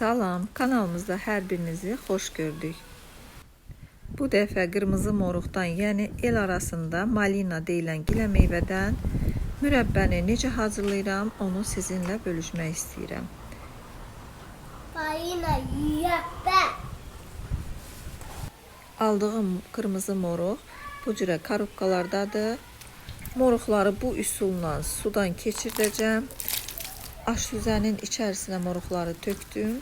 Salam, kanalımızda hər birinizi xoş gördük. Bu dəfə qırmızı moruqdan, yəni el arasında malina deyilən gilə meyvədən mürəbbəni necə hazırlayıram, onu sizinlə bölüşmək istəyirəm. Malina yiyəbə. Aldığım qırmızı moruq bu cürə karobkalardadır. Moruqları bu üsulla sudan keçirdəcəm. Aşüzənin içərisinə moruqları tökdüm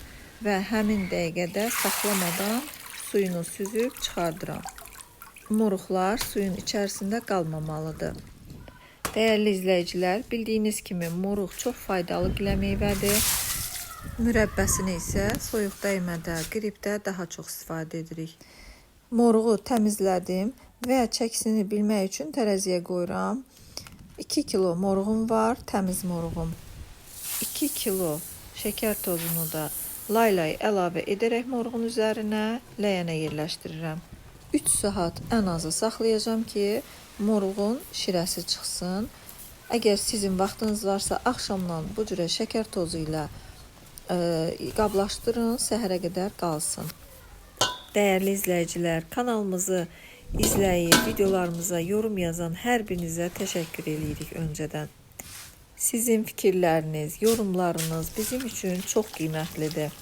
və həmin dəqiqədə saxlamadan suyunu süzüb çıxardıram. Moruqlar suyun içərisində qalmamalıdır. Dəyərli izləyicilər, bildiyiniz kimi moruq çox faydalı gilə meyvədir. Mürəbbəsini isə soyuq dəymədə, qripdə daha çox istifadə edirik. Moruğu təmizlədim və çəkisini bilmək üçün tərəziyə qoyuram. 2 kilo moruğum var, təmiz moruğum. 2 kilo şəkər tozunu da laylay əlavə edərək moruğun üzərinə ləyənə yerləşdirirəm. 3 saat ən azı saxlayacağım ki, moruğun şirəsi çıxsın. Əgər sizin vaxtınız varsa, axşamdan bu cürə şəkər tozu ilə qablaşdırın, səhərə qədər qalsın. Dəyərli izləyicilər, kanalımızı izləyib, videolarımıza yorum yazan hər birinizə təşəkkür edirik öncədən. Sizin fikirləriniz, yorumlarınız bizim üçün çox qiymətlidir.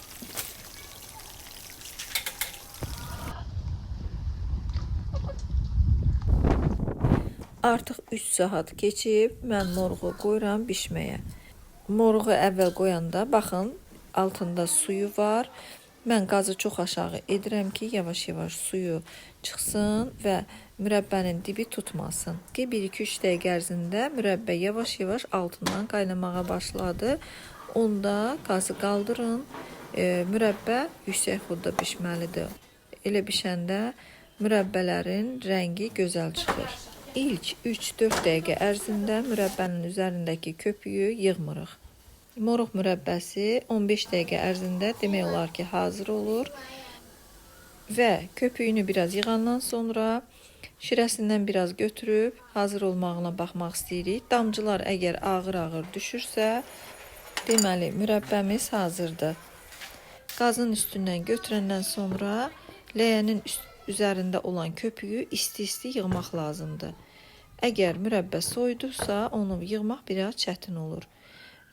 Artıq 3 saat keçib, mən moruğu qoyuram bişməyə. Moruğu əvvəl qoyanda, baxın, altında suyu var. Mən qazı çox aşağı edirəm ki, yavaş-yavaş suyu çıxsın və mürəbbənin dibi tutmasın. 1-2-3 dəqiqə ərzində mürəbbə yavaş-yavaş altından qaynamağa başladı. Onda qazı qaldırın. Mürəbbə yüksək xudda bişməlidir. Elə bişəndə mürəbbələrin rəngi gözəl çıxır. İlk 3-4 dəqiqə ərzində mürəbbənin üzərindəki köpüyü yığmırıq. Moruq mürəbbəsi 15 dəqiqə ərzində demək olar ki, hazır olur. Və köpüyünü biraz yığandan sonra şirəsindən biraz götürüb hazır olmağına baxmaq istəyirik. Damcılar əgər ağır-ağır düşürsə, deməli mürəbbəmiz hazırdır. Qazın üstündən götürəndən sonra ləyənin üzərində olan köpüyü isti-isti yığmaq lazımdır. Əgər mürəbbə soyudursa, onu yığmaq biraz çətin olur.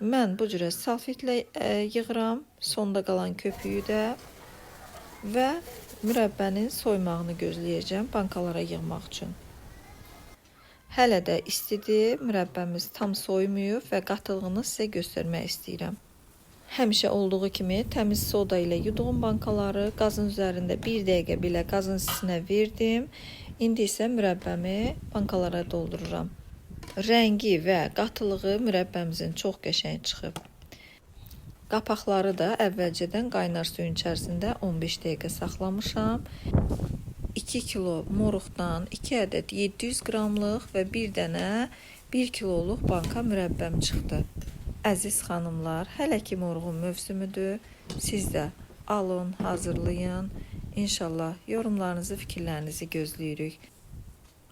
Mən bu cürə salfetlə yığıram, sonda qalan köpüyü də və mürəbbənin soymağını gözləyəcəm bankalara yığmaq üçün. Hələ də istidir, mürəbbəmiz tam soymayıb və qatılığını sizə göstərmək istəyirəm. Həmişə olduğu kimi təmiz soda ilə yuduğum bankaları qazın üzərində 1 dəqiqə belə qazın istisinə verdim. İndi isə mürəbbəmi bankalara doldururam. Rəngi və qatılığı mürəbbəmizin çox qəşəng çıxıb. Qapaqları da əvvəlcədən qaynar suyun içərisində 15 dəqiqə saxlamışam. 2 kilo moruqdan 2 ədəd 700 qramlıq və bir dənə 1 kiloluq banka mürəbbəm çıxdı. Əziz xanımlar, hələ ki moruğun mövsümüdür. Siz də alın, hazırlayın. İnşallah yorumlarınızı, fikirlərinizi gözləyirik.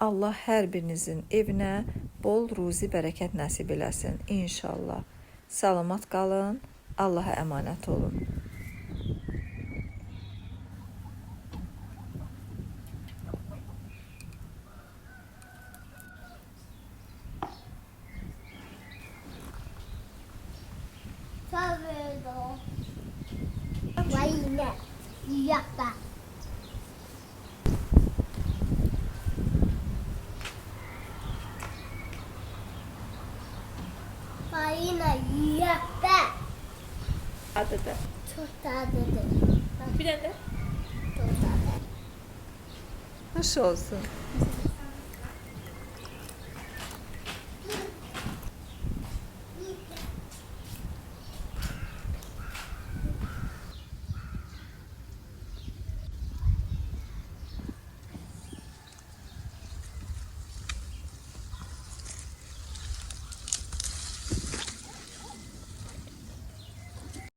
Allah hər birinizin evinə bol ruzi bərəkət nəsib eləsin. İnşallah. Salamat qalın. Allaha əmanət olun. Malina yiyəbə. Malina yiyəbə. Adıdır. Çox dadlıdır. Bir dənə. Çox dadlı. Hoş olsun.